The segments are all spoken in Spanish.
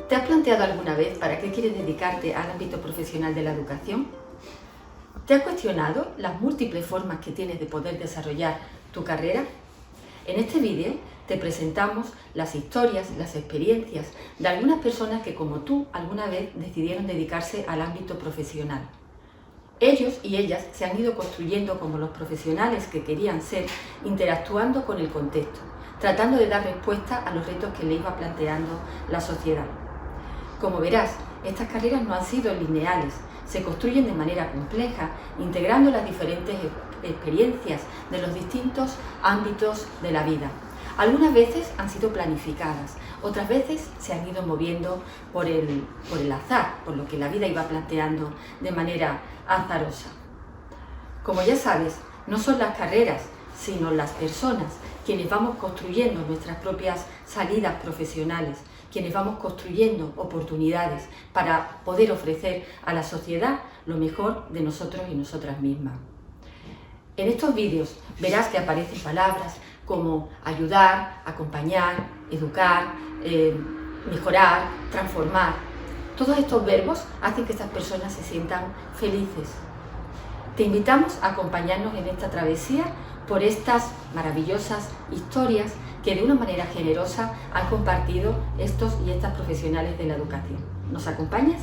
¿Te has planteado alguna vez para qué quieres dedicarte al ámbito profesional de la educación? ¿Te has cuestionado las múltiples formas que tienes de poder desarrollar tu carrera? En este vídeo te presentamos las historias, las experiencias de algunas personas que, como tú, alguna vez decidieron dedicarse al ámbito profesional. Ellos y ellas se han ido construyendo como los profesionales que querían ser, interactuando con el contexto, tratando de dar respuesta a los retos que le iba planteando la sociedad. Como verás, estas carreras no han sido lineales, se construyen de manera compleja, integrando las diferentes experiencias de los distintos ámbitos de la vida. Algunas veces han sido planificadas, otras veces se han ido moviendo por el azar, por lo que la vida iba planteando de manera azarosa. Como ya sabes, no son las carreras, sino las personas quienes vamos construyendo nuestras propias salidas profesionales, quienes vamos construyendo oportunidades para poder ofrecer a la sociedad lo mejor de nosotros y nosotras mismas. En estos vídeos verás que aparecen palabras como ayudar, acompañar, educar, mejorar, transformar. Todos estos verbos hacen que estas personas se sientan felices. Te invitamos a acompañarnos en esta travesía por estas maravillosas historias que de una manera generosa han compartido estos y estas profesionales de la educación. ¿Nos acompañas?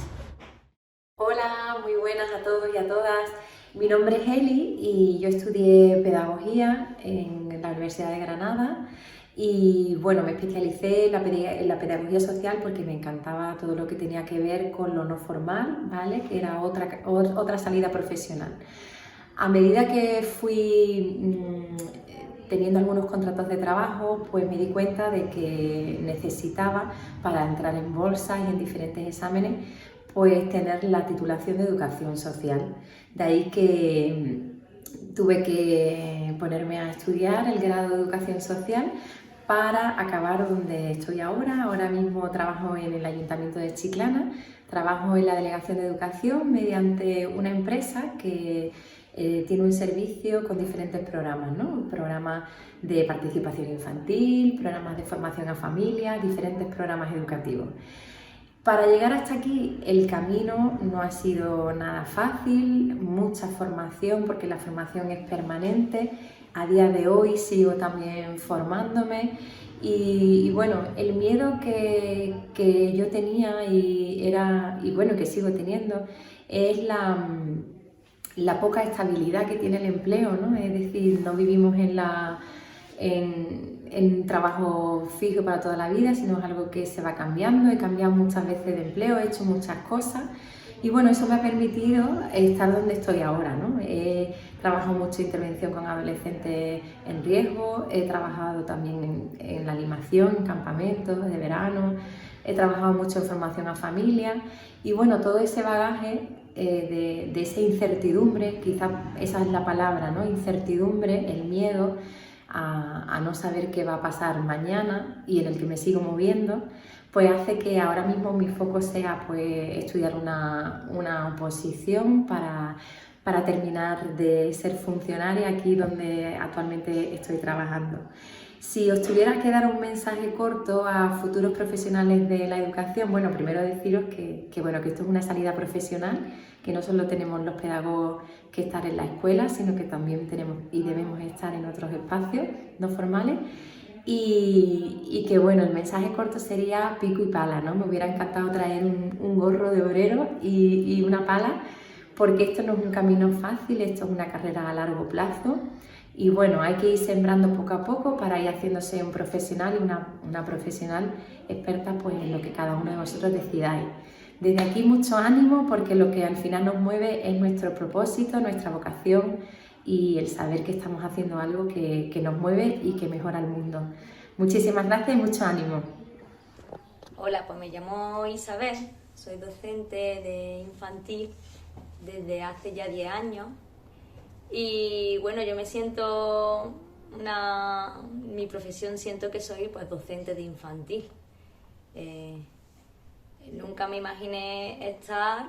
Hola, muy buenas a todos y a todas. Mi nombre es Eli y yo estudié pedagogía en la Universidad de Granada y bueno, me especialicé en la pedagogía social porque me encantaba todo lo que tenía que ver con lo no formal, ¿vale? Que era otra salida profesional. A medida que fui teniendo algunos contratos de trabajo, pues me di cuenta de que necesitaba, para entrar en bolsas y en diferentes exámenes, pues tener la titulación de educación social. De ahí que tuve que ponerme a estudiar el grado de educación social para acabar donde estoy ahora. Ahora mismo trabajo en el Ayuntamiento de Chiclana, trabajo en la Delegación de Educación mediante una empresa que tiene un servicio con diferentes programas, ¿no? Programas de participación infantil, programas de formación a familias, diferentes programas educativos. Para llegar hasta aquí el camino no ha sido nada fácil, mucha formación porque la formación es permanente. A día de hoy sigo también formándome y bueno, el miedo que yo tenía y bueno, que sigo teniendo es la poca estabilidad que tiene el empleo, ¿no? Es decir, no vivimos en trabajo fijo para toda la vida, sino es algo que se va cambiando. He cambiado muchas veces de empleo, he hecho muchas cosas y bueno, eso me ha permitido estar donde estoy ahora, ¿no? He trabajado mucho intervención con adolescentes en riesgo, he trabajado también en la animación, en campamentos de verano, he trabajado mucho en formación a familias y bueno, todo ese bagaje de esa incertidumbre, quizás esa es la palabra, ¿no? Incertidumbre, el miedo a no saber qué va a pasar mañana y en el que me sigo moviendo, pues hace que ahora mismo mi foco sea pues estudiar una oposición para terminar de ser funcionaria aquí donde actualmente estoy trabajando. Si os tuviera que dar un mensaje corto a futuros profesionales de la educación, bueno, primero deciros que bueno, que esto es una salida profesional, que no solo tenemos los pedagogos que estar en la escuela, sino que también tenemos y debemos estar en otros espacios no formales. Y que bueno, el mensaje corto sería pico y pala, ¿no? Me hubiera encantado traer un gorro de obrero y una pala, porque esto no es un camino fácil, esto es una carrera a largo plazo. Y bueno, hay que ir sembrando poco a poco para ir haciéndose un profesional y una profesional experta pues, en lo que cada uno de vosotros decidáis. Desde aquí mucho ánimo porque lo que al final nos mueve es nuestro propósito, nuestra vocación y el saber que estamos haciendo algo que nos mueve y que mejora el mundo. Muchísimas gracias y mucho ánimo. Hola, pues me llamo Isabel, soy docente de infantil desde hace ya 10 años. Y bueno, yo me siento mi profesión siento que soy pues docente de infantil. Nunca me imaginé estar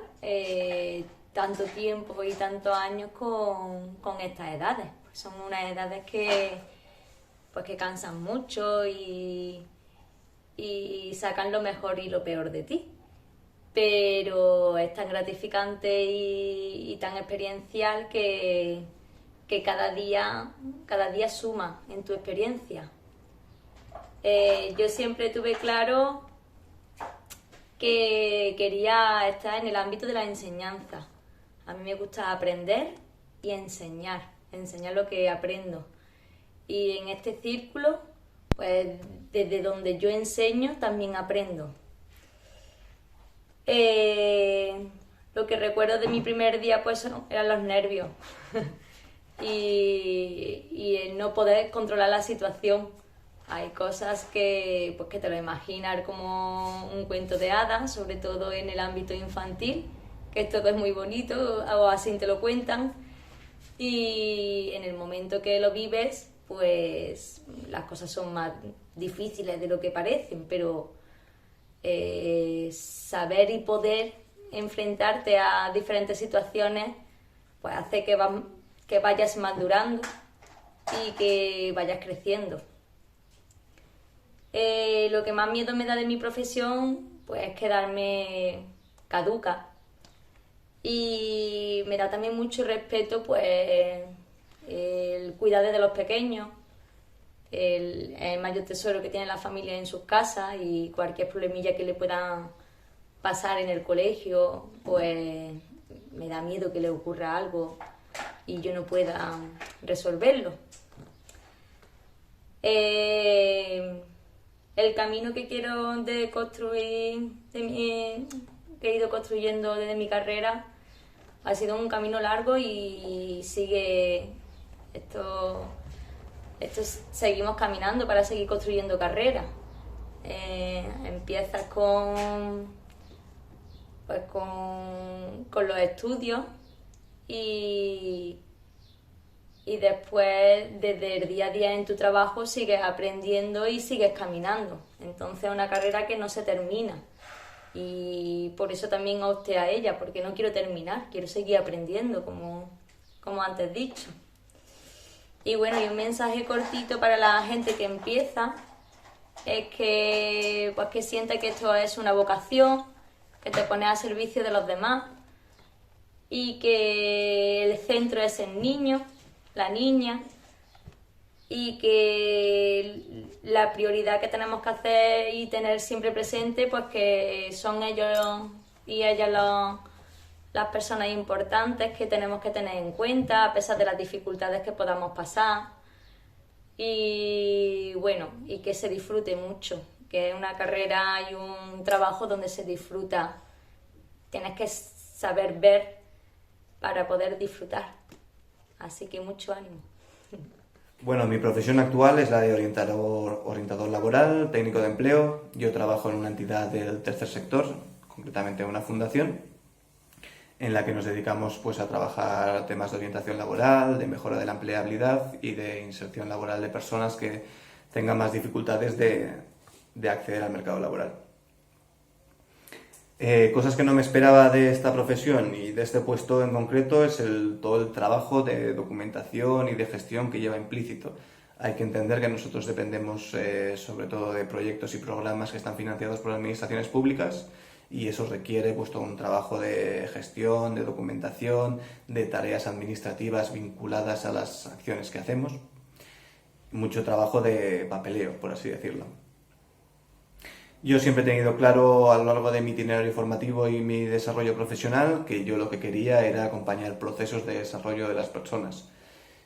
tanto tiempo y tantos años con estas edades. Pues son unas edades que cansan mucho y y sacan lo mejor y lo peor de ti. Pero es tan gratificante y tan experiencial que cada día suma en tu experiencia. Yo siempre tuve claro que quería estar en el ámbito de la enseñanza. A mí me gusta aprender y enseñar lo que aprendo. Y en este círculo, pues desde donde yo enseño también aprendo. Lo que recuerdo de mi primer día pues eran los nervios y el no poder controlar la situación. Hay cosas que te lo imaginas como un cuento de hadas, sobre todo en el ámbito infantil, que todo es muy bonito, o así te lo cuentan, y en el momento que lo vives, pues las cosas son más difíciles de lo que parecen, pero saber y poder enfrentarte a diferentes situaciones pues hace que vayas madurando y que vayas creciendo. Lo que más miedo me da de mi profesión pues es quedarme caduca, y me da también mucho respeto pues el cuidado de los pequeños, el mayor tesoro que tiene la familia en sus casas, y cualquier problemilla que le puedan pasar en el colegio, pues me da miedo que le ocurra algo y yo no pueda resolverlo. El camino que quiero de construir, que he ido construyendo desde mi carrera, ha sido un camino largo y sigue seguimos caminando para seguir construyendo carrera. Empiezas con los estudios y después desde el día a día en tu trabajo sigues aprendiendo y sigues caminando. Entonces es una carrera que no se termina y por eso también opté a ella, porque no quiero terminar, quiero seguir aprendiendo como antes dicho. Y bueno, y un mensaje cortito para la gente que empieza es que sienta que esto es una vocación, que te pones al servicio de los demás y que el centro es el niño, la niña, y que la prioridad que tenemos que hacer y tener siempre presente pues que son ellos y ellas las personas importantes que tenemos que tener en cuenta a pesar de las dificultades que podamos pasar, y bueno, y que se disfrute mucho, que es una carrera y un trabajo donde se disfruta. Tienes que saber ver para poder disfrutar, así que mucho ánimo. Bueno, mi profesión actual es la de orientador laboral, técnico de empleo. Yo trabajo en una entidad del tercer sector, concretamente en una fundación, en la que nos dedicamos pues a trabajar temas de orientación laboral, de mejora de la empleabilidad y de inserción laboral de personas que tengan más dificultades de acceder al mercado laboral. Cosas que no me esperaba de esta profesión y de este puesto en concreto es todo el trabajo de documentación y de gestión que lleva implícito. Hay que entender que nosotros dependemos sobre todo de proyectos y programas que están financiados por administraciones públicas, y eso requiere pues todo un trabajo de gestión, de documentación, de tareas administrativas vinculadas a las acciones que hacemos. Mucho trabajo de papeleo, por así decirlo. Yo siempre he tenido claro a lo largo de mi itinerario formativo y mi desarrollo profesional que yo lo que quería era acompañar procesos de desarrollo de las personas,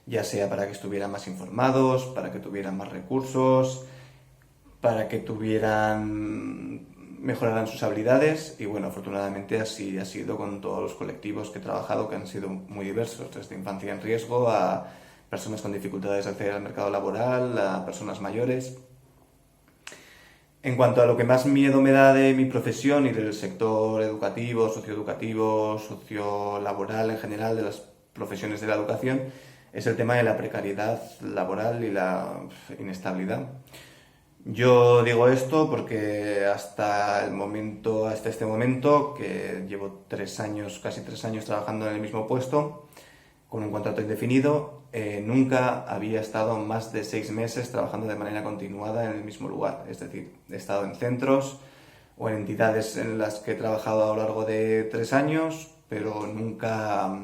ya sea para que estuvieran más informados, para que tuvieran más recursos, para que mejoraran sus habilidades, y bueno, afortunadamente así ha sido con todos los colectivos que he trabajado, que han sido muy diversos, desde infancia en riesgo a personas con dificultades de acceder al mercado laboral, a personas mayores. En cuanto a lo que más miedo me da de mi profesión y del sector educativo, sociolaboral en general, de las profesiones de la educación, es el tema de la precariedad laboral y la inestabilidad. Yo digo esto porque hasta este momento, que llevo casi 3 años trabajando en el mismo puesto, con un contrato indefinido. Nunca había estado más de 6 meses trabajando de manera continuada en el mismo lugar. Es decir, he estado en centros o en entidades en las que he trabajado a lo largo de 3 años, pero nunca...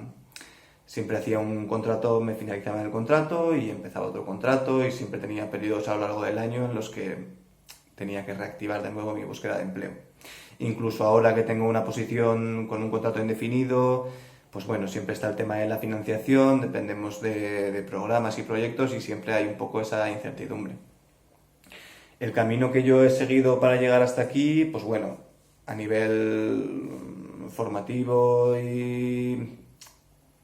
Siempre hacía un contrato, me finalizaba en el contrato y empezaba otro contrato, y siempre tenía periodos a lo largo del año en los que tenía que reactivar de nuevo mi búsqueda de empleo. Incluso ahora que tengo una posición con un contrato indefinido, pues bueno, siempre está el tema de la financiación, dependemos de programas y proyectos y siempre hay un poco esa incertidumbre. El camino que yo he seguido para llegar hasta aquí, pues bueno, a nivel formativo y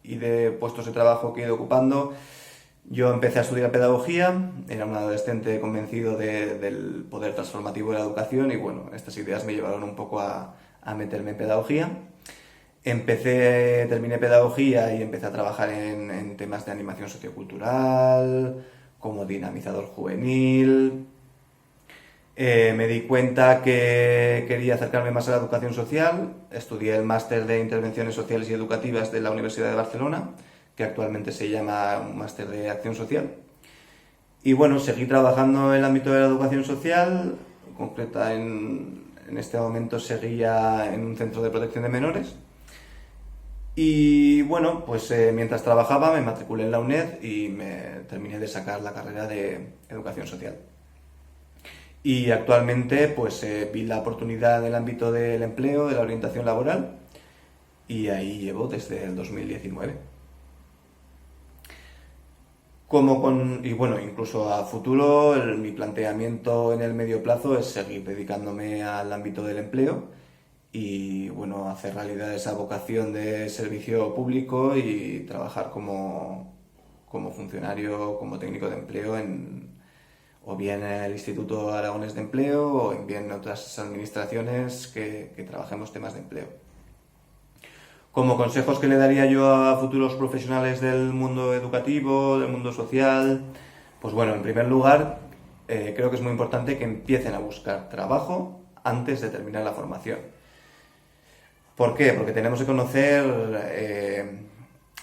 de puestos de trabajo que he ido ocupando, yo empecé a estudiar pedagogía, era un adolescente convencido del poder transformativo de la educación y bueno, estas ideas me llevaron un poco a meterme en pedagogía. Terminé pedagogía y empecé a trabajar en temas de animación sociocultural, como dinamizador juvenil. Me di cuenta que quería acercarme más a la educación social. Estudié el máster de Intervenciones Sociales y Educativas de la Universidad de Barcelona, que actualmente se llama un máster de Acción Social. Y bueno, seguí trabajando en el ámbito de la educación social. Concreta, en este momento seguía en un centro de protección de menores. Y bueno, pues mientras trabajaba me matriculé en la UNED y me terminé de sacar la carrera de Educación Social. Y actualmente pues vi la oportunidad en el ámbito del empleo, de la orientación laboral, y ahí llevo desde el 2019. Y bueno, incluso a futuro, mi planteamiento en el medio plazo es seguir dedicándome al ámbito del empleo y bueno, hacer realidad esa vocación de servicio público y trabajar como funcionario, como técnico de empleo o bien en el Instituto Aragonés de Empleo o bien en otras administraciones que trabajemos temas de empleo. Como consejos que le daría yo a futuros profesionales del mundo educativo, del mundo social, pues bueno, en primer lugar, creo que es muy importante que empiecen a buscar trabajo antes de terminar la formación. ¿Por qué? Porque tenemos que conocer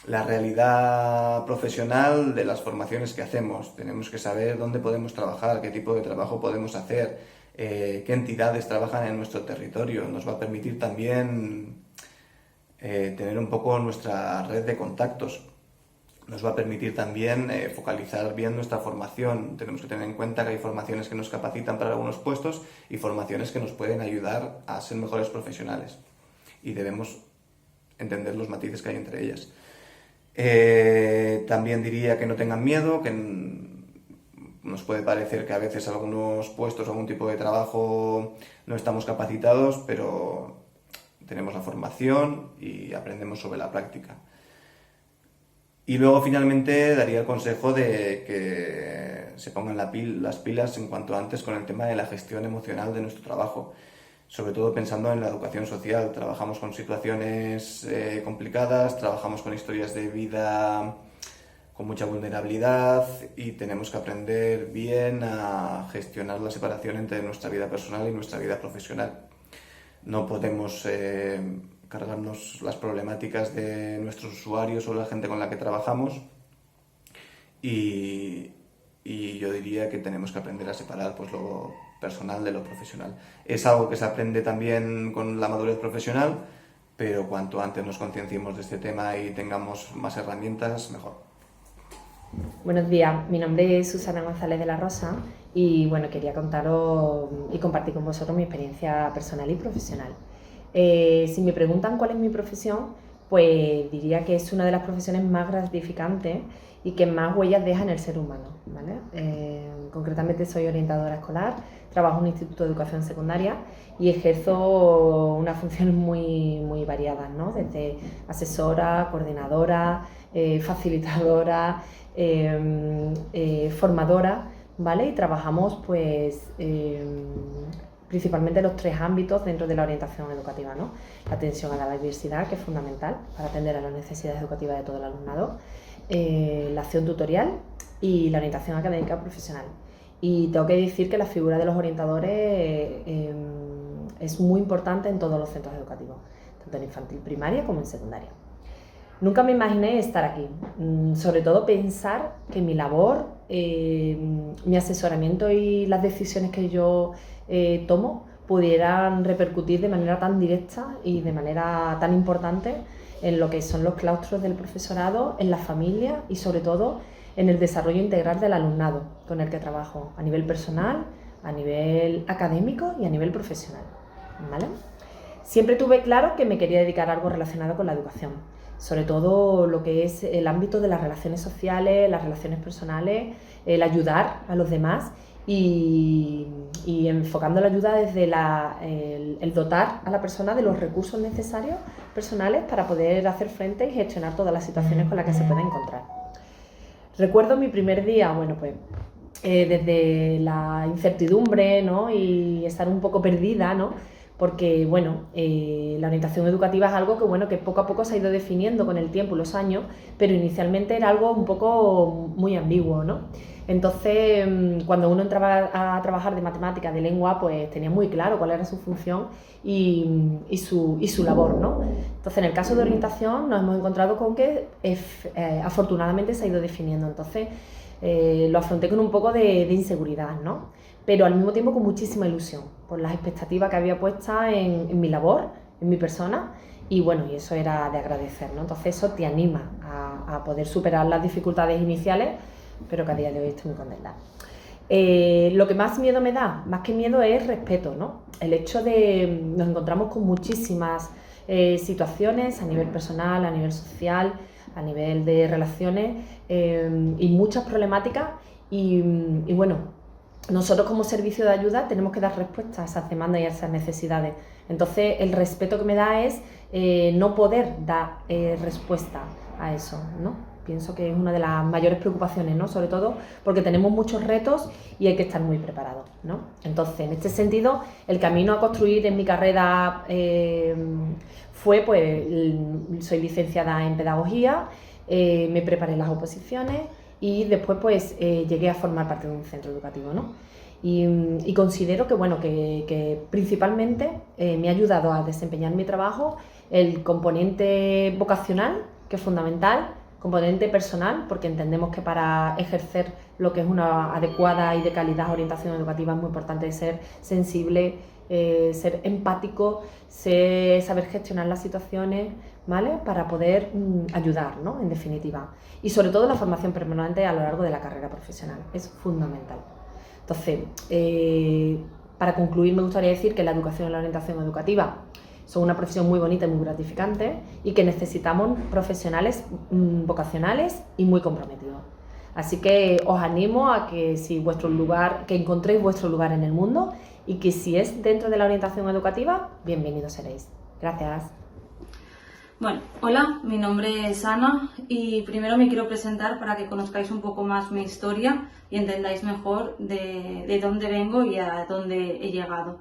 la realidad profesional de las formaciones que hacemos. Tenemos que saber dónde podemos trabajar, qué tipo de trabajo podemos hacer, qué entidades trabajan en nuestro territorio. Nos va a permitir también tener un poco nuestra red de contactos. Nos va a permitir también focalizar bien nuestra formación. Tenemos que tener en cuenta que hay formaciones que nos capacitan para algunos puestos y formaciones que nos pueden ayudar a ser mejores profesionales. Y debemos entender los matices que hay entre ellas. También diría que no tengan miedo, que nos puede parecer que a veces algunos puestos, algún tipo de trabajo no estamos capacitados, pero tenemos la formación y aprendemos sobre la práctica. Y luego finalmente daría el consejo de que se pongan las pilas en cuanto antes con el tema de la gestión emocional de nuestro trabajo. Sobre todo pensando en la educación social. Trabajamos con situaciones complicadas, trabajamos con historias de vida con mucha vulnerabilidad y tenemos que aprender bien a gestionar la separación entre nuestra vida personal y nuestra vida profesional. No podemos cargarnos las problemáticas de nuestros usuarios o la gente con la que trabajamos y yo diría que tenemos que aprender a separar pues lo personal de lo profesional. Es algo que se aprende también con la madurez profesional, pero cuanto antes nos concienciemos de este tema y tengamos más herramientas, mejor. Buenos días, mi nombre es Susana González de la Rosa y bueno, quería contaros y compartir con vosotros mi experiencia personal y profesional. Si me preguntan cuál es mi profesión, pues diría que es una de las profesiones más gratificantes y que más huellas deja en el ser humano, ¿vale? Concretamente soy orientadora escolar, trabajo en un instituto de educación secundaria y ejerzo unas funciones muy variadas, ¿no? Desde asesora, coordinadora, facilitadora, formadora, ¿vale? Y trabajamos pues principalmente los 3 ámbitos dentro de la orientación educativa, ¿no? La atención a la diversidad, que es fundamental para atender a las necesidades educativas de todo el alumnado, la acción tutorial y la orientación académica profesional. Y tengo que decir que la figura de los orientadores es muy importante en todos los centros educativos, tanto en infantil primaria como en secundaria. Nunca me imaginé estar aquí, sobre todo pensar que mi labor, mi asesoramiento y las decisiones que yo tomo pudieran repercutir de manera tan directa y de manera tan importante en lo que son los claustros del profesorado, en la familia y sobre todo en el desarrollo integral del alumnado con el que trabajo, a nivel personal, a nivel académico y a nivel profesional, ¿vale? Siempre tuve claro que me quería dedicar a algo relacionado con la educación, sobre todo lo que es el ámbito de las relaciones sociales, las relaciones personales, el ayudar a los demás y enfocando la ayuda desde el dotar a la persona de los recursos necesarios personales para poder hacer frente y gestionar todas las situaciones con las que se pueda encontrar. Recuerdo mi primer día, desde la incertidumbre, ¿no? Y estar un poco perdida, ¿no? Porque la orientación educativa es algo que poco a poco se ha ido definiendo con el tiempo y los años, pero inicialmente era algo un poco muy ambiguo, ¿no? Entonces, cuando uno entraba a trabajar de matemática, de lengua, pues tenía muy claro cuál era su función y su labor, ¿no? Entonces, en el caso de orientación nos hemos encontrado con que afortunadamente se ha ido definiendo. Entonces, lo afronté con un poco de inseguridad, ¿no? Pero al mismo tiempo con muchísima ilusión, por las expectativas que había puestas en mi labor, en mi persona, y eso era de agradecer, ¿no? Entonces eso te anima a poder superar las dificultades iniciales, pero que a día de hoy estoy muy contenta. Lo que más miedo me da, más que miedo, es respeto, ¿no? El hecho de nos encontramos con muchísimas situaciones a nivel personal, a nivel social, a nivel de relaciones y muchas problemáticas nosotros como servicio de ayuda tenemos que dar respuesta a esas demandas y a esas necesidades. Entonces el respeto que me da es no poder dar respuesta a eso, ¿no? Pienso que es una de las mayores preocupaciones, ¿no? Sobre todo porque tenemos muchos retos y hay que estar muy preparados, ¿no? Entonces, en este sentido, el camino a construir en mi carrera fue, soy licenciada en pedagogía, me preparé las oposiciones y después llegué a formar parte de un centro educativo, ¿no? Y considero que principalmente me ha ayudado a desempeñar mi trabajo el componente vocacional, que es fundamental, componente personal, porque entendemos que para ejercer lo que es una adecuada y de calidad orientación educativa es muy importante ser sensible, ser empático, saber gestionar las situaciones, ¿vale? Para poder ayudar, ¿no? En definitiva. Y sobre todo la formación permanente a lo largo de la carrera profesional, es fundamental. Entonces, para concluir me gustaría decir que la educación y la orientación educativa son una profesión muy bonita y muy gratificante y que necesitamos profesionales vocacionales y muy comprometidos. Así que os animo a que que encontréis vuestro lugar en el mundo y que si es dentro de la orientación educativa, bienvenidos seréis. Gracias. Bueno, hola, mi nombre es Ana y primero me quiero presentar para que conozcáis un poco más mi historia y entendáis mejor de dónde vengo y a dónde he llegado.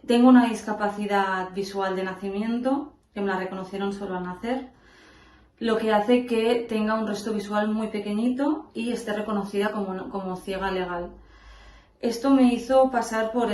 Tengo una discapacidad visual de nacimiento, que me la reconocieron solo al nacer, lo que hace que tenga un resto visual muy pequeñito y esté reconocida como ciega legal. Esto me hizo pasar por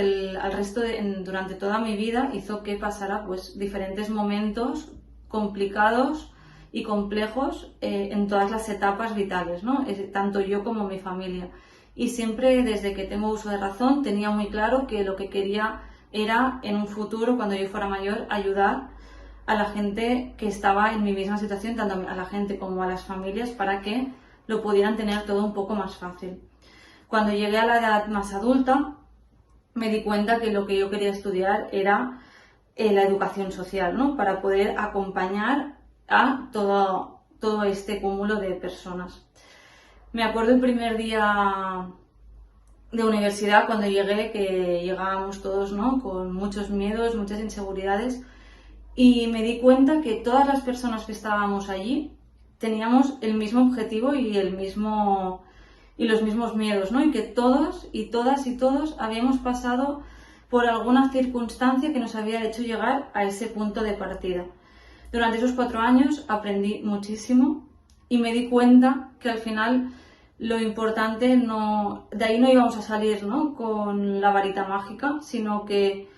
durante toda mi vida, hizo que pasara diferentes momentos complicados y complejos en todas las etapas vitales, ¿no? Tanto yo como mi familia. Y siempre, desde que tengo uso de razón, tenía muy claro que lo que quería era, en un futuro, cuando yo fuera mayor, ayudar a la gente que estaba en mi misma situación, tanto a la gente como a las familias, para que lo pudieran tener todo un poco más fácil. Cuando llegué a la edad más adulta, me di cuenta que lo que yo quería estudiar era la educación social, ¿no? Para poder acompañar a todo este cúmulo de personas. Me acuerdo el primer día de universidad cuando llegué, que llegábamos todos, ¿no? Con muchos miedos, muchas inseguridades, y me di cuenta que todas las personas que estábamos allí teníamos el mismo objetivo y los mismos miedos, ¿no? Y que todos y todas y todos habíamos pasado por alguna circunstancia que nos había hecho llegar a ese punto de partida. Durante esos 4 años aprendí muchísimo y me di cuenta que al final lo importante de ahí no íbamos a salir, ¿no? Con la varita mágica, sino que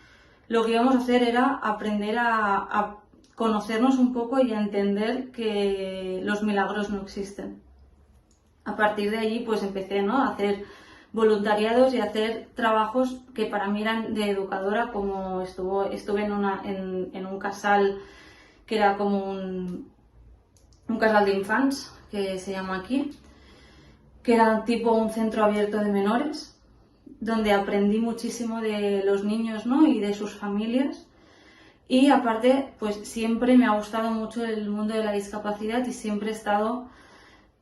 lo que íbamos a hacer era aprender a conocernos un poco y a entender que los milagros no existen. A partir de allí pues empecé, ¿no?, a hacer voluntariados y a hacer trabajos que para mí eran de educadora, como estuve en un casal que era como un casal de infants, que se llama aquí, que era tipo un centro abierto de menores, donde aprendí muchísimo de los niños, ¿no?, y de sus familias. Y aparte, pues siempre me ha gustado mucho el mundo de la discapacidad y siempre he estado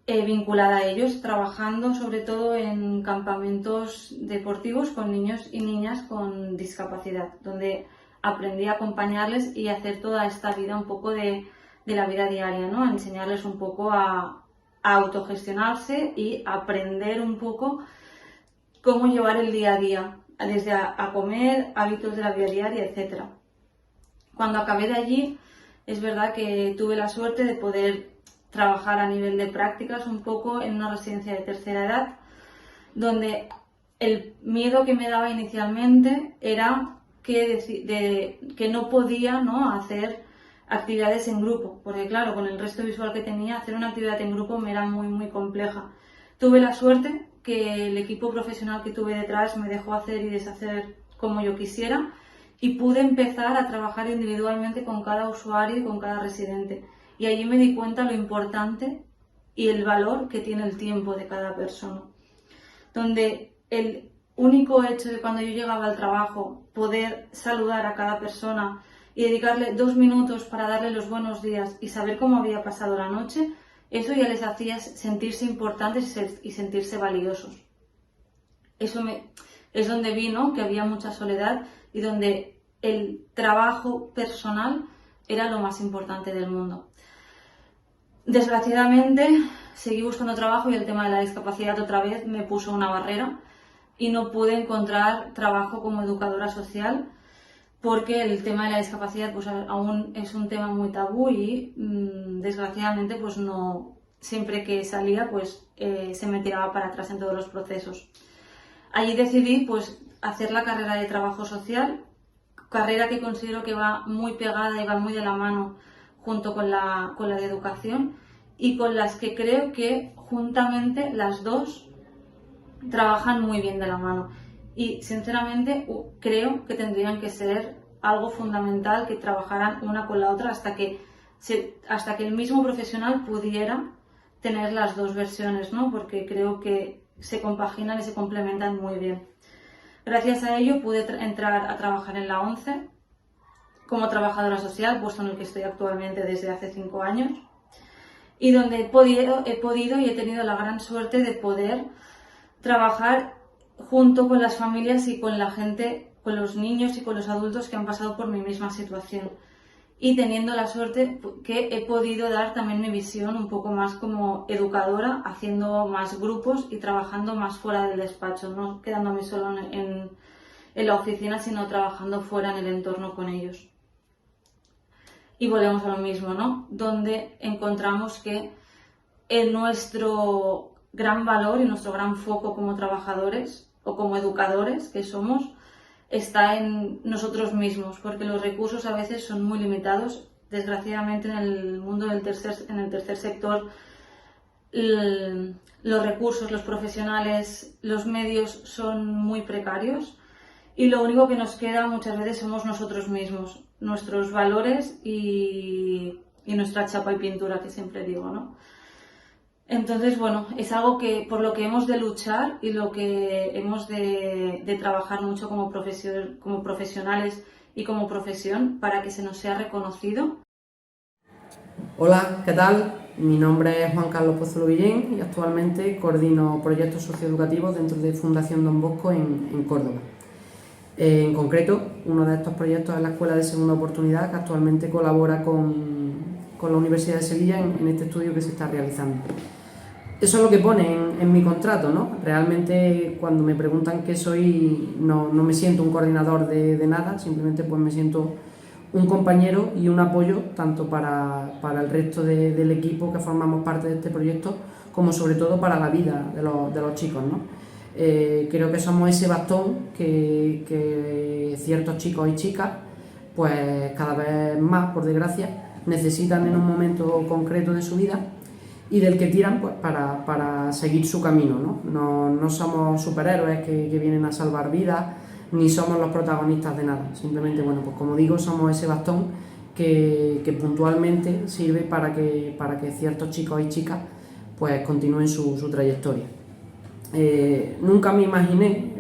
vinculada a ellos, trabajando sobre todo en campamentos deportivos con niños y niñas con discapacidad, donde aprendí a acompañarles y a hacer toda esta vida un poco de la vida diaria, ¿no?, a enseñarles un poco a autogestionarse y aprender un poco cómo llevar el día a día, desde a comer, hábitos de la vida diaria, etc. Cuando acabé de allí, es verdad que tuve la suerte de poder trabajar a nivel de prácticas un poco en una residencia de tercera edad, donde el miedo que me daba inicialmente era que no podía, ¿no?, hacer actividades en grupo, porque claro, con el resto visual que tenía, hacer una actividad en grupo me era muy compleja. Tuve la suerte que el equipo profesional que tuve detrás me dejó hacer y deshacer como yo quisiera y pude empezar a trabajar individualmente con cada usuario y con cada residente. Y allí me di cuenta lo importante y el valor que tiene el tiempo de cada persona. Donde el único hecho de cuando yo llegaba al trabajo poder saludar a cada persona y dedicarle 2 minutos para darle los buenos días y saber cómo había pasado la noche, eso ya les hacía sentirse importantes y sentirse valiosos. Eso es donde vi, ¿no?, que había mucha soledad y donde el trabajo personal era lo más importante del mundo. Desgraciadamente seguí buscando trabajo y el tema de la discapacidad otra vez me puso una barrera y no pude encontrar trabajo como educadora social porque el tema de la discapacidad pues aún es un tema muy tabú y desgraciadamente pues no, siempre que salía pues se me tiraba para atrás en todos los procesos. Allí decidí pues hacer la carrera de trabajo social, carrera que considero que va muy pegada y va muy de la mano junto con la de educación y con las que creo que juntamente las dos trabajan muy bien de la mano. Y sinceramente creo que tendrían que ser algo fundamental, que trabajaran una con la otra hasta que el mismo profesional pudiera tener las dos versiones, ¿no?, porque creo que se compaginan y se complementan muy bien. Gracias a ello pude entrar a trabajar en la ONCE como trabajadora social, puesto en el que estoy actualmente desde hace 5 años, y donde he podido y he tenido la gran suerte de poder trabajar junto con las familias y con la gente, con los niños y con los adultos que han pasado por mi misma situación. Y teniendo la suerte que he podido dar también mi visión un poco más como educadora, haciendo más grupos y trabajando más fuera del despacho, no quedándome solo en la oficina, sino trabajando fuera en el entorno con ellos. Y volvemos a lo mismo, ¿no?, donde encontramos que nuestro gran valor y nuestro gran foco como trabajadores o como educadores que somos está en nosotros mismos, porque los recursos a veces son muy limitados. Desgraciadamente en el mundo en el tercer sector los recursos, los profesionales, los medios son muy precarios y lo único que nos queda muchas veces somos nosotros mismos, nuestros valores y nuestra chapa y pintura, que siempre digo, ¿no? Entonces, bueno, es algo que por lo que hemos de luchar y lo que hemos de trabajar mucho como profesionales y como profesión para que se nos sea reconocido. Hola, ¿qué tal? Mi nombre es Juan Carlos Pozuelo Guillén y actualmente coordino proyectos socioeducativos dentro de Fundación Don Bosco en Córdoba. En concreto, uno de estos proyectos es la Escuela de Segunda Oportunidad, que actualmente colabora con la Universidad de Sevilla en este estudio que se está realizando. Eso es lo que pone en mi contrato, ¿no? Realmente cuando me preguntan qué soy, no me siento un coordinador de nada, simplemente pues me siento un compañero y un apoyo tanto para el resto del equipo que formamos parte de este proyecto, como sobre todo para la vida de los chicos, ¿no? Creo que somos ese bastón que ciertos chicos y chicas, pues cada vez más, por desgracia, necesitan en un momento concreto de su vida y del que tiran pues, para seguir su camino, ¿no? No somos superhéroes que vienen a salvar vidas, ni somos los protagonistas de nada. Simplemente, bueno, pues como digo, somos ese bastón que puntualmente sirve para que ciertos chicos y chicas pues continúen su trayectoria. Nunca me imaginé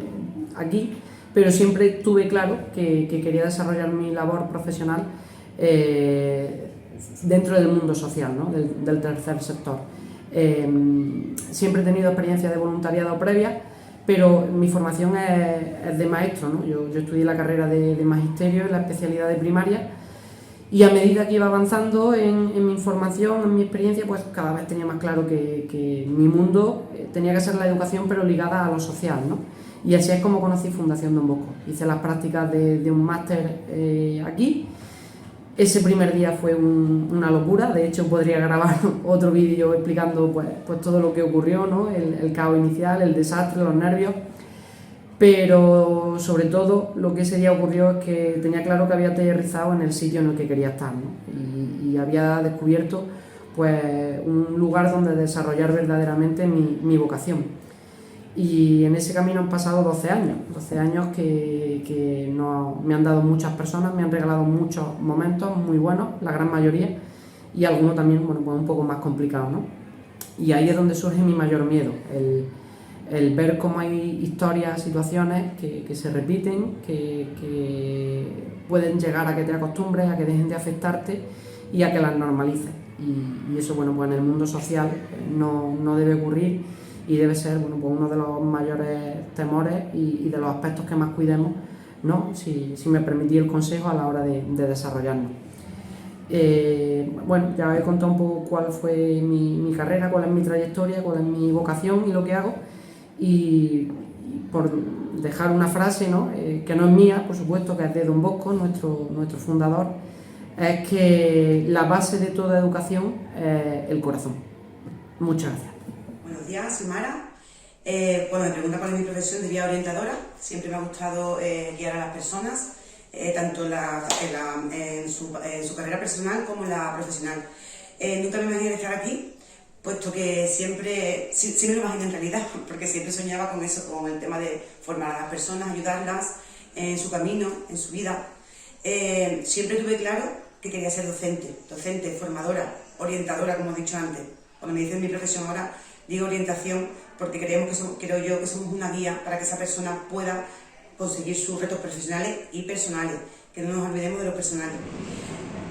aquí, pero siempre tuve claro que quería desarrollar mi labor profesional dentro del mundo social, ¿no? del tercer sector. Siempre he tenido experiencia de voluntariado previa, pero mi formación es de maestro, ¿no? Yo estudié la carrera de magisterio en la especialidad de primaria y a medida que iba avanzando en mi formación, en mi experiencia, pues cada vez tenía más claro que mi mundo tenía que ser la educación, pero ligada a lo social, ¿no? Y así es como conocí Fundación Don Bosco. Hice las prácticas de un máster aquí. Ese primer día fue una locura, de hecho podría grabar otro vídeo explicando pues todo lo que ocurrió, ¿no? El caos inicial, el desastre, los nervios, pero sobre todo lo que ese día ocurrió es que tenía claro que había aterrizado en el sitio en el que quería estar, ¿no? Y había descubierto pues un lugar donde desarrollar verdaderamente mi vocación. Y en ese camino han pasado 12 años que me han dado muchas personas, me han regalado muchos momentos muy buenos, la gran mayoría, y algunos también, bueno, pues un poco más complicados, ¿no? Y ahí es donde surge mi mayor miedo, el ver cómo hay historias, situaciones que se repiten, que pueden llegar a que te acostumbres, a que dejen de afectarte y a que las normalices. Y eso, bueno, pues en el mundo social no debe ocurrir. Y debe ser, bueno, pues uno de los mayores temores y de los aspectos que más cuidemos, ¿no? Si me permitís el consejo a la hora de desarrollarnos. Bueno, ya he contado un poco cuál fue mi carrera, cuál es mi trayectoria, cuál es mi vocación y lo que hago. Y por dejar una frase, ¿no? Que no es mía, por supuesto, que es de Don Bosco, nuestro fundador, es que la base de toda educación es el corazón. Muchas gracias. Buenos días, soy Mara. Cuando me preguntan cuál es mi profesión, diría orientadora. Siempre me ha gustado guiar a las personas, tanto en su carrera personal como en la profesional. Nunca me imaginé estar aquí, puesto que siempre me lo imaginé en realidad, porque siempre soñaba con eso, con el tema de formar a las personas, ayudarlas en su camino, en su vida. Siempre tuve claro que quería ser docente, formadora, orientadora, como he dicho antes. Cuando me dicen mi profesión ahora, digo orientación porque creo yo que somos una guía para que esa persona pueda conseguir sus retos profesionales y personales, que no nos olvidemos de los personales,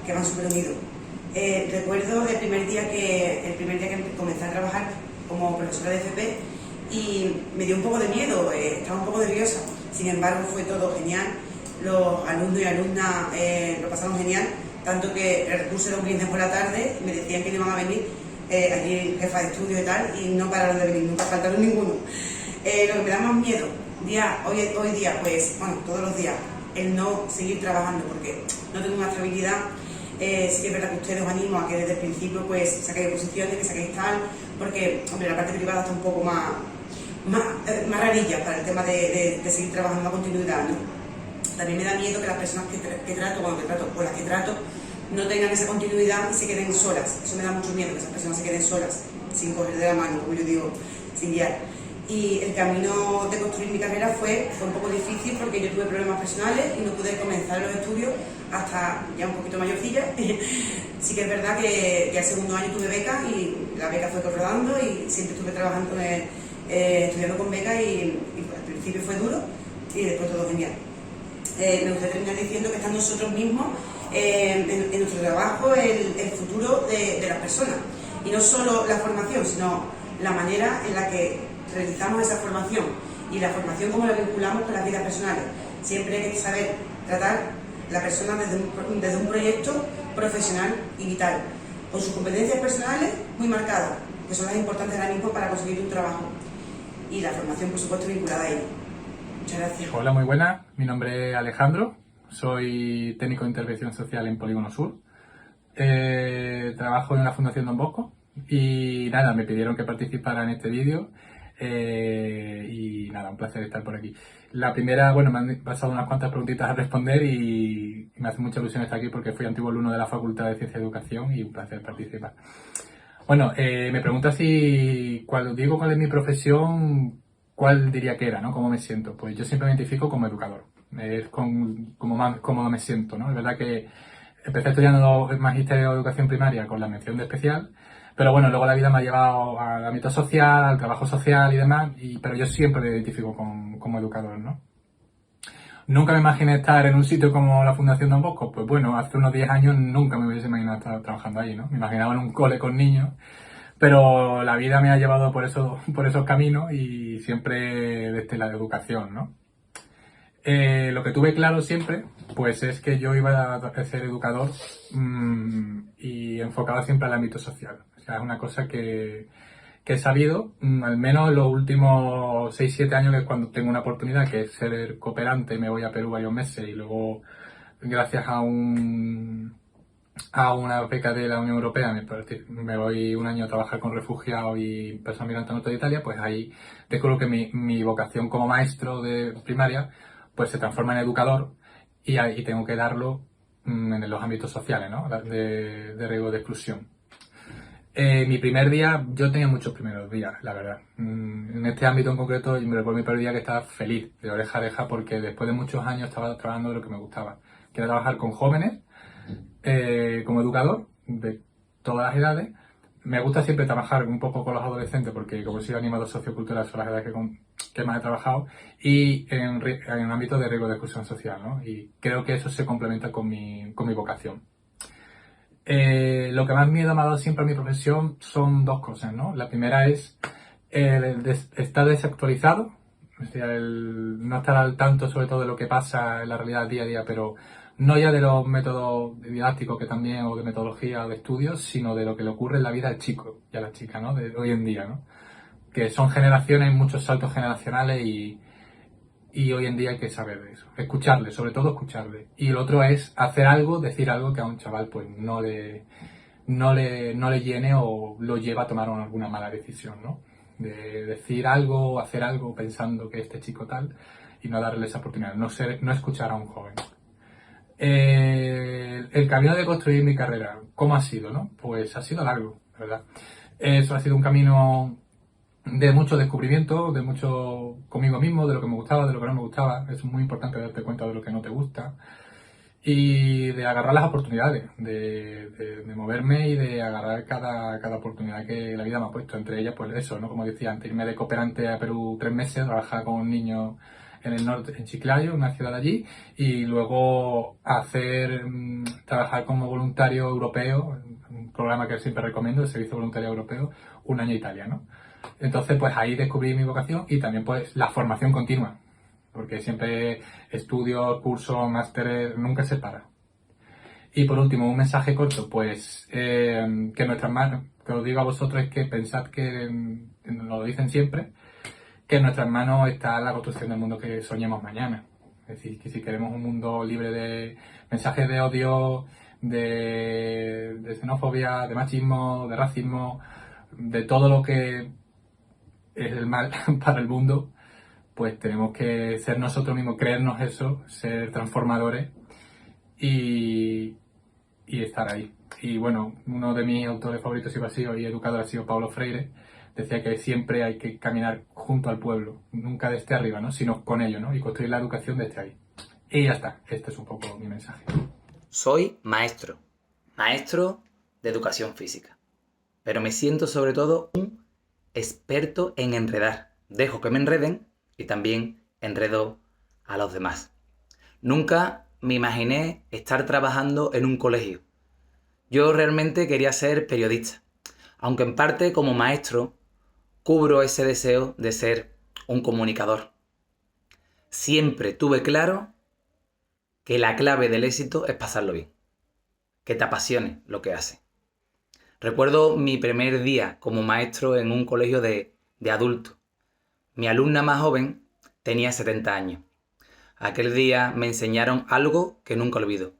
que van súper unidos. Recuerdo el primer día que comencé a trabajar como profesora de FP y me dio un poco de miedo, estaba un poco nerviosa, sin embargo fue todo genial, los alumnos y alumnas lo pasaron genial, tanto que puse los brindes por la tarde y me decían que no iban a venir. Allí jefa de estudio y tal, y no pararon de venir, nunca faltaron ninguno. Lo que me da más miedo, hoy día, pues, bueno, todos los días, el no seguir trabajando, porque no tengo una estabilidad. Sí que es verdad que ustedes os animo a que desde el principio, pues, saquéis posiciones, que saquéis tal, porque, hombre, la parte privada está un poco más rarilla para el tema de seguir trabajando a continuidad, ¿no? También me da miedo que las personas que trato, o las que trato, no tengan esa continuidad y se queden solas. Eso me da mucho miedo, que esas personas se queden solas, sin coger de la mano, como yo digo, sin guiar. Y el camino de construir mi carrera fue un poco difícil porque yo tuve problemas personales y no pude comenzar los estudios hasta ya un poquito mayorcilla. Sí que es verdad que ya el segundo año tuve beca y la beca fue rodando y siempre estuve trabajando estudiando con beca y al principio fue duro y después todo genial. Me gustaría terminar diciendo que están nosotros mismos en nuestro trabajo el futuro de las personas, y no solo la formación, sino la manera en la que realizamos esa formación y la formación como la vinculamos con las vidas personales. Siempre hay que saber tratar la persona desde un proyecto profesional y vital, con sus competencias personales muy marcadas, que son las importantes ahora mismo para conseguir un trabajo, y la formación, por supuesto, vinculada a ello. Muchas gracias. Hola, muy buenas. Mi nombre es Alejandro. Soy técnico de intervención social en Polígono Sur. Trabajo en la Fundación Don Bosco y nada, me pidieron que participara en este vídeo. Y nada, un placer estar por aquí. La primera, bueno, me han pasado unas cuantas preguntitas a responder y me hace mucha ilusión estar aquí porque fui antiguo alumno de la Facultad de Ciencia y Educación y un placer participar. Bueno, me pregunta si cuando digo cuál es mi profesión, cuál diría que era, ¿no? ¿Cómo me siento? Pues yo siempre me identifico como educador. Es como más cómodo me siento, ¿no? Es verdad que empecé estudiando el Magisterio de Educación Primaria con la mención de especial, pero bueno, luego la vida me ha llevado al ámbito social, al trabajo social y demás, pero yo siempre me identifico como educador, ¿no? Nunca me imaginé estar en un sitio como la Fundación Don Bosco. Pues bueno, hace unos 10 años nunca me hubiese imaginado estar trabajando ahí, ¿no? Me imaginaba en un cole con niños, pero la vida me ha llevado por esos caminos y siempre desde la educación, ¿no? Lo que tuve claro siempre, pues es que yo iba a ser educador y enfocado siempre al ámbito social. O sea, es una cosa que he sabido, al menos en los últimos 6-7 años, que es cuando tengo una oportunidad, que es ser cooperante, me voy a Perú varios meses y luego, gracias a una beca de la Unión Europea, me voy un año a trabajar con refugiados y personas migrantes en norte de Italia, pues ahí descubro que mi vocación como maestro de primaria pues se transforma en educador y ahí tengo que darlo en los ámbitos sociales, ¿no? De riesgo de exclusión. Mi primer día, yo tenía muchos primeros días, la verdad. En este ámbito en concreto, me recuerdo mi primer día que estaba feliz, de oreja a oreja, porque después de muchos años estaba trabajando de lo que me gustaba, que era trabajar con jóvenes, como educador, de todas las edades. Me gusta siempre trabajar un poco con los adolescentes, porque como soy animador sociocultural, son las edades que más he trabajado, y en un ámbito de riesgo de exclusión social, ¿no? Y creo que eso se complementa con mi vocación. Lo que más miedo me ha dado siempre a mi profesión son dos cosas, ¿no? La primera es estar desactualizado, o sea, el no estar al tanto sobre todo de lo que pasa en la realidad día a día, pero no ya de los métodos didácticos que también, o de metodología o de estudios, sino de lo que le ocurre en la vida al chico y a la chica, ¿no? De hoy en día, ¿no? Que son generaciones, muchos saltos generacionales y hoy en día hay que saber de eso. Escucharle, sobre todo escucharle. Y el otro es hacer algo, decir algo que a un chaval pues no le llene o lo lleva a tomar alguna mala decisión, ¿no? De decir algo o hacer algo pensando que este chico tal y no darle esa oportunidad, no escuchar a un joven. El camino de construir mi carrera, ¿cómo ha sido, no? Pues ha sido largo, la verdad. Eso ha sido un camino de mucho descubrimiento, de mucho conmigo mismo, de lo que me gustaba, de lo que no me gustaba. Es muy importante darte cuenta de lo que no te gusta y de agarrar las oportunidades, de moverme y de agarrar cada oportunidad que la vida me ha puesto. Entre ellas, pues eso, ¿no? Como decía antes, irme de cooperante a Perú 3 meses, trabajar con niños en el norte, en Chiclayo, una ciudad de allí, y luego trabajar como voluntario europeo, un programa que siempre recomiendo, el Servicio Voluntario Europeo, un año en Italia, ¿no? Entonces, pues ahí descubrí mi vocación y también pues la formación continua, porque siempre estudios, cursos, másteres, nunca se para. Y por último, un mensaje corto, pues que nuestras manos, que os digo a vosotros, es que pensad que, nos lo dicen siempre, que en nuestras manos está la construcción del mundo que soñemos mañana. Es decir, que si queremos un mundo libre de mensajes de odio, de xenofobia, de machismo, de racismo, de todo lo que es el mal para el mundo, pues tenemos que ser nosotros mismos, creernos eso, ser transformadores y estar ahí. Y bueno, uno de mis autores favoritos y educador ha sido Paulo Freire. Decía que siempre hay que caminar junto al pueblo, nunca desde arriba, ¿no? Sino con ello, ¿no? Y construir la educación desde ahí. Y ya está, este es un poco mi mensaje. Soy maestro de educación física, pero me siento sobre todo un experto en enredar. Dejo que me enreden y también enredo a los demás. Nunca me imaginé estar trabajando en un colegio. Yo realmente quería ser periodista, aunque en parte como maestro cubro ese deseo de ser un comunicador. Siempre tuve claro que la clave del éxito es pasarlo bien, que te apasione lo que haces. Recuerdo mi primer día como maestro en un colegio de adultos. Mi alumna más joven tenía 70 años. Aquel día me enseñaron algo que nunca olvido,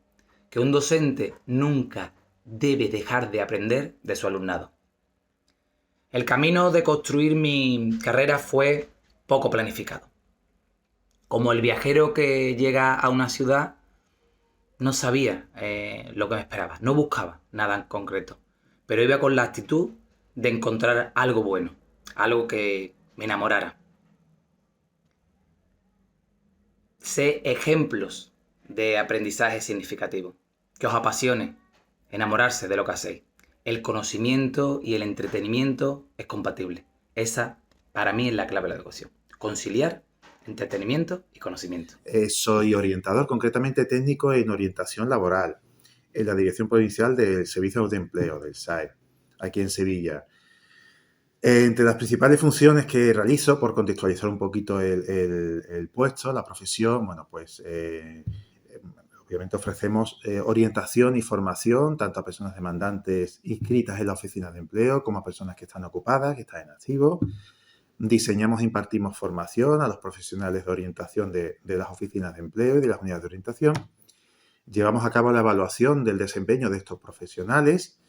que un docente nunca debe dejar de aprender de su alumnado. El camino de construir mi carrera fue poco planificado. Como el viajero que llega a una ciudad, no sabía lo que me esperaba, no buscaba nada en concreto, pero iba con la actitud de encontrar algo bueno, algo que me enamorara. Sé ejemplos de aprendizaje significativo, que os apasione, enamorarse de lo que hacéis. El conocimiento y el entretenimiento es compatible. Esa, para mí, es la clave de la educación. Conciliar entretenimiento y conocimiento. Soy orientador, concretamente técnico en orientación laboral, en la Dirección Provincial del Servicio de Empleo, del SAE, aquí en Sevilla. Entre las principales funciones que realizo, por contextualizar un poquito el puesto, la profesión, bueno, pues obviamente ofrecemos orientación y formación tanto a personas demandantes inscritas en la oficina de empleo como a personas que están ocupadas, que están en activo. Diseñamos e impartimos formación a los profesionales de orientación de las oficinas de empleo y de las unidades de orientación. Llevamos a cabo la evaluación del desempeño de estos profesionales,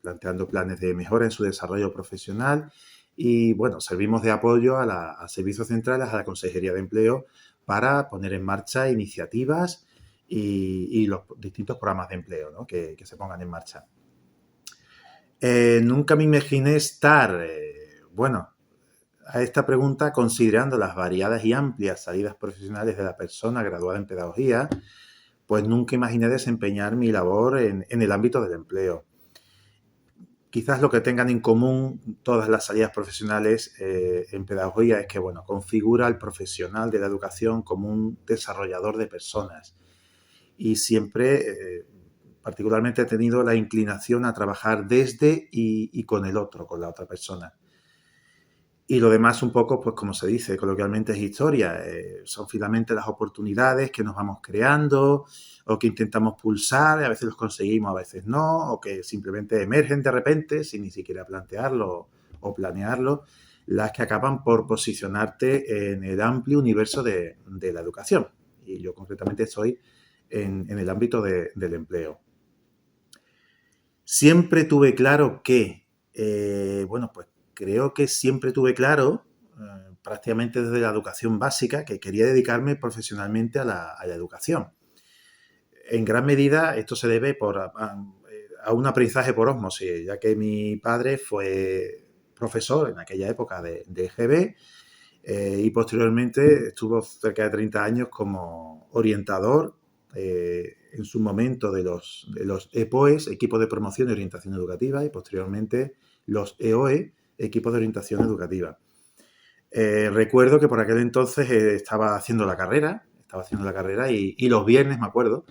planteando planes de mejora en su desarrollo profesional y, bueno, servimos de apoyo a servicios centrales, a la Consejería de Empleo, para poner en marcha iniciativas y los distintos programas de empleo, ¿no?, que se pongan en marcha. Nunca me imaginé estar, a esta pregunta, considerando las variadas y amplias salidas profesionales de la persona graduada en pedagogía, pues nunca imaginé desempeñar mi labor en el ámbito del empleo. Quizás lo que tengan en común todas las salidas profesionales en pedagogía es que, bueno, configura al profesional de la educación como un desarrollador de personas y siempre, particularmente, he tenido la inclinación a trabajar desde y con el otro, con la otra persona. Y lo demás un poco, pues como se dice coloquialmente, es historia. Son finalmente las oportunidades que nos vamos creando o que intentamos pulsar, a veces los conseguimos, a veces no, o que simplemente emergen de repente sin ni siquiera plantearlo o planearlo, las que acaban por posicionarte en el amplio universo de la educación. Y yo concretamente estoy en el ámbito del empleo. Siempre tuve claro que, creo que siempre tuve claro, prácticamente desde la educación básica, que quería dedicarme profesionalmente a la educación. En gran medida esto se debe a un aprendizaje por ósmosis, ya que mi padre fue profesor en aquella época de EGB y posteriormente estuvo cerca de 30 años como orientador en su momento de los EPOEs, Equipos de Promoción y Orientación Educativa, y posteriormente los EOE, Equipos de Orientación Educativa. Recuerdo que por aquel entonces estaba haciendo la carrera y los viernes, me acuerdo,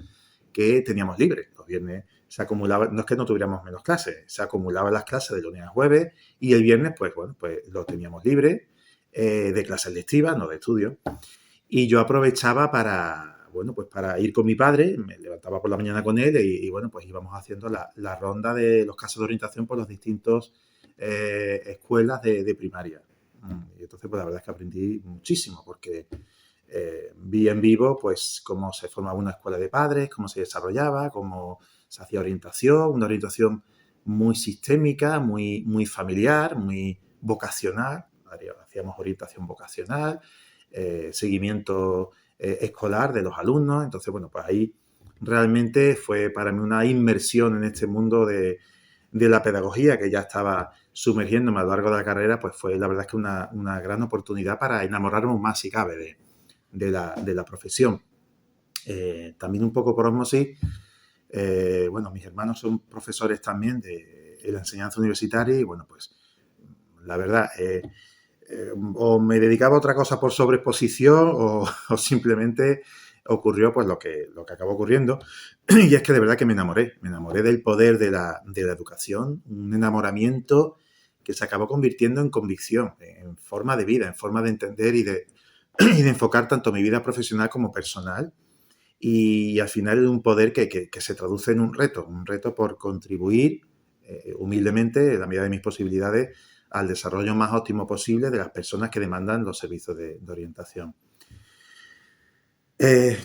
que teníamos libre. Los viernes se acumulaba, no es que no tuviéramos menos clases, se acumulaban las clases de lunes a jueves y el viernes, pues lo teníamos libre, de clases lectivas, no de estudio. Y yo aprovechaba para ir con mi padre, me levantaba por la mañana con él y íbamos haciendo la ronda de los casos de orientación por las distintas escuelas de primaria. Y entonces, pues la verdad es que aprendí muchísimo porque vi en vivo, pues, cómo se formaba una escuela de padres, cómo se desarrollaba, cómo se hacía orientación, una orientación muy sistémica, muy, muy familiar, muy vocacional. Hacíamos orientación vocacional, seguimiento escolar de los alumnos. Entonces, pues ahí realmente fue para mí una inmersión en este mundo de la pedagogía que ya estaba sumergiéndome a lo largo de la carrera. Pues fue la verdad es que una gran oportunidad para enamorarme más, si cabe, de la profesión. También un poco por ósmosis, mis hermanos son profesores también de la enseñanza universitaria y pues la verdad, o me dedicaba a otra cosa por sobreexposición o simplemente ocurrió pues lo que acabó ocurriendo, y es que de verdad que me enamoré del poder de la educación, un enamoramiento que se acabó convirtiendo en convicción, en forma de vida, en forma de entender y de enfocar tanto mi vida profesional como personal, y al final un poder que se traduce en un reto por contribuir humildemente, en la medida de mis posibilidades, al desarrollo más óptimo posible de las personas que demandan los servicios de orientación.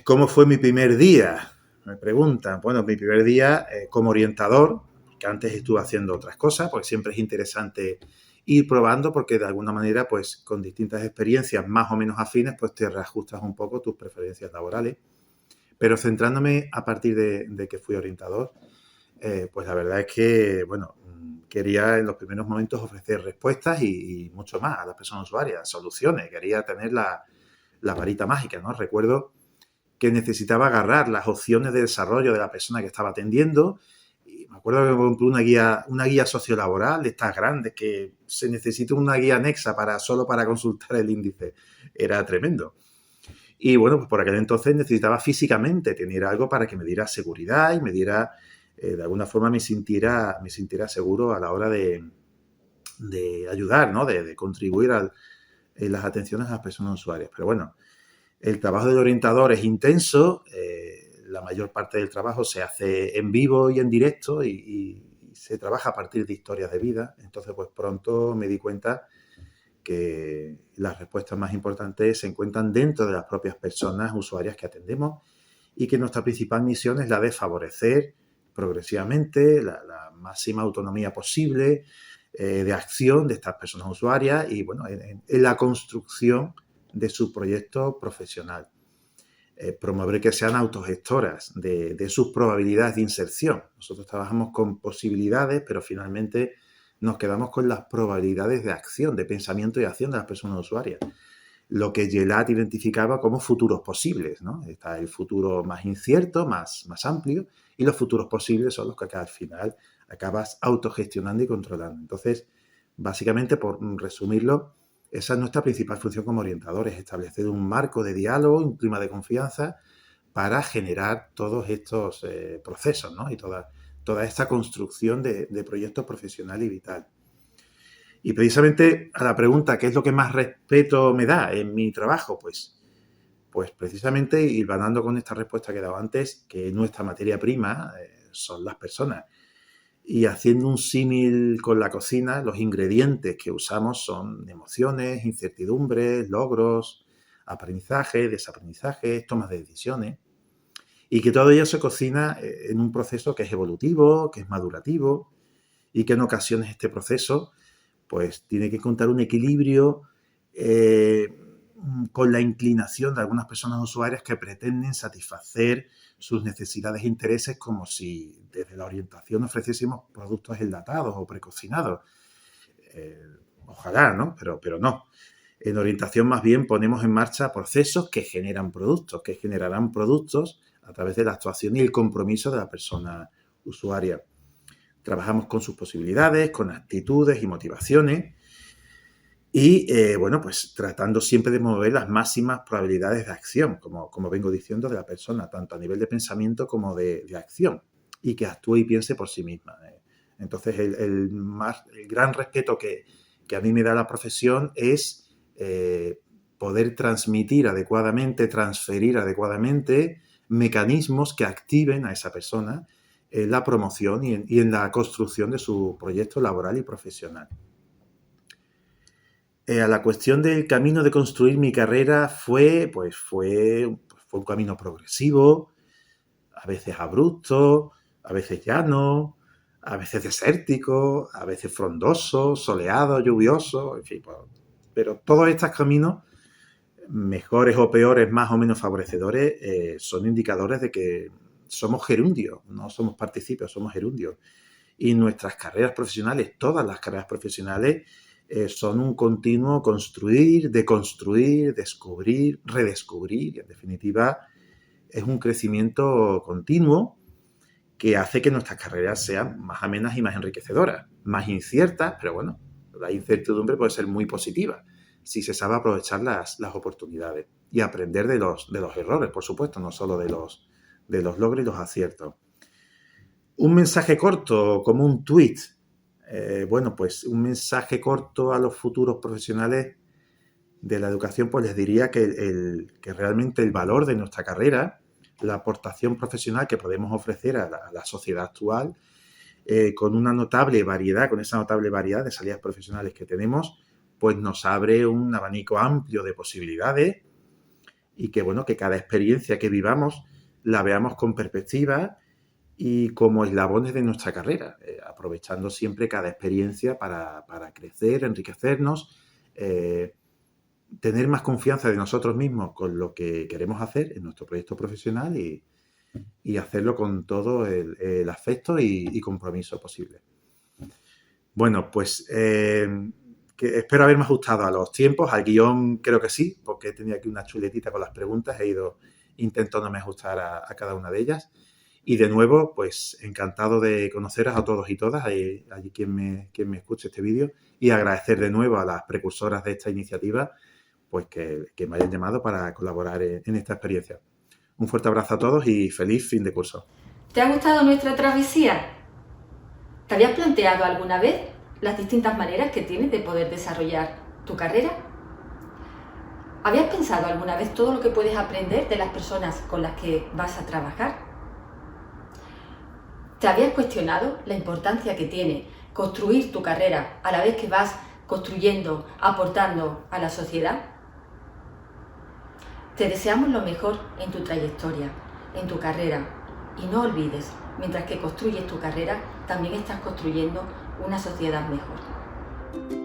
¿Cómo fue mi primer día? Me preguntan. Bueno, mi primer día como orientador, que antes estuve haciendo otras cosas, porque siempre es interesante ir probando porque de alguna manera, pues con distintas experiencias más o menos afines, pues te reajustas un poco tus preferencias laborales. Pero centrándome a partir de que fui orientador, pues la verdad es que, bueno, quería en los primeros momentos ofrecer respuestas y mucho más a las personas usuarias, soluciones, quería tener la varita mágica, ¿no? Recuerdo que necesitaba agarrar las opciones de desarrollo de la persona que estaba atendiendo y me acuerdo que me compré una guía sociolaboral de estas grandes que se necesita una guía anexa solo para consultar el índice, era tremendo. Y bueno, pues por aquel entonces necesitaba físicamente tener algo para que me diera seguridad y me diera, de alguna forma me sintiera seguro a la hora de ayudar, ¿no? De contribuir en las atenciones a las personas usuarias. Pero bueno, el trabajo del orientador es intenso, la mayor parte del trabajo se hace en vivo y en directo y se trabaja a partir de historias de vida. Entonces, pues pronto me di cuenta que las respuestas más importantes se encuentran dentro de las propias personas usuarias que atendemos y que nuestra principal misión es la de favorecer progresivamente la máxima autonomía posible de acción de estas personas usuarias y, bueno, en la construcción de su proyecto profesional. Promover que sean autogestoras de sus probabilidades de inserción. Nosotros trabajamos con posibilidades, pero finalmente nos quedamos con las probabilidades de acción, de pensamiento y acción de las personas usuarias. Lo que Gelat identificaba como futuros posibles, ¿no? Está el futuro más incierto, más amplio, y los futuros posibles son los que al final acabas autogestionando y controlando. Entonces, básicamente, por resumirlo, esa es nuestra principal función como orientadores, establecer un marco de diálogo, un clima de confianza para generar todos estos procesos, ¿no? Y toda esta construcción de proyecto profesional y vital. Y precisamente a la pregunta, ¿qué es lo que más respeto me da en mi trabajo? Pues precisamente ir ganando con esta respuesta que he dado antes, que nuestra materia prima son las personas. Y haciendo un símil con la cocina, los ingredientes que usamos son emociones, incertidumbres, logros, aprendizaje, desaprendizaje, tomas de decisiones. Y que todo ello se cocina en un proceso que es evolutivo, que es madurativo y que en ocasiones este proceso pues tiene que encontrar un equilibrio con la inclinación de algunas personas usuarias que pretenden satisfacer sus necesidades e intereses como si desde la orientación ofreciésemos productos enlatados o precocinados. Ojalá, ¿no? Pero no. En orientación más bien ponemos en marcha procesos que generan productos, que generarán productos a través de la actuación y el compromiso de la persona usuaria. Trabajamos con sus posibilidades, con actitudes y motivaciones y, bueno, pues tratando siempre de mover las máximas probabilidades de acción, como vengo diciendo, de la persona, tanto a nivel de pensamiento como de acción, y que actúe y piense por sí misma. Entonces, el gran respeto que a mí me da la profesión es poder transmitir adecuadamente, transferir adecuadamente mecanismos que activen a esa persona en la promoción y en la construcción de su proyecto laboral y profesional. A la cuestión del camino de construir mi carrera fue un camino progresivo, a veces abrupto, a veces llano, a veces desértico, a veces frondoso, soleado, lluvioso, en fin. Pero todos estos caminos, mejores o peores, más o menos favorecedores, son indicadores de que somos gerundios, no somos participios, somos gerundios. Y nuestras carreras profesionales, todas las carreras profesionales, son un continuo construir, deconstruir, descubrir, redescubrir. Y en definitiva, es un crecimiento continuo que hace que nuestras carreras sean más amenas y más enriquecedoras, más inciertas, pero bueno, la incertidumbre puede ser muy positiva si se sabe aprovechar las oportunidades y aprender de los errores, por supuesto, no solo de los logros y los aciertos. Un mensaje corto, como un tuit. Bueno, pues un mensaje corto a los futuros profesionales de la educación, pues les diría que realmente el valor de nuestra carrera, la aportación profesional que podemos ofrecer a la sociedad actual, con esa notable variedad de salidas profesionales que tenemos, pues nos abre un abanico amplio de posibilidades y que, bueno, que cada experiencia que vivamos la veamos con perspectiva y como eslabones de nuestra carrera, aprovechando siempre cada experiencia para crecer, enriquecernos, tener más confianza de nosotros mismos con lo que queremos hacer en nuestro proyecto profesional y hacerlo con todo el afecto y compromiso posible. Bueno, pues que espero haberme ajustado a los tiempos, al guión creo que sí, porque tenía aquí una chuletita con las preguntas, he ido intentándome ajustar a cada una de ellas. Y de nuevo, pues encantado de conoceros a todos y todas, allí quien me escuche este vídeo, y agradecer de nuevo a las precursoras de esta iniciativa pues que me hayan llamado para colaborar en esta experiencia. Un fuerte abrazo a todos y feliz fin de curso. ¿Te ha gustado nuestra travesía? ¿Te habías planteado alguna vez las distintas maneras que tienes de poder desarrollar tu carrera? ¿Habías pensado alguna vez todo lo que puedes aprender de las personas con las que vas a trabajar? ¿Te habías cuestionado la importancia que tiene construir tu carrera a la vez que vas construyendo, aportando a la sociedad? Te deseamos lo mejor en tu trayectoria, en tu carrera, y no olvides, mientras que construyes tu carrera, también estás construyendo una sociedad mejor.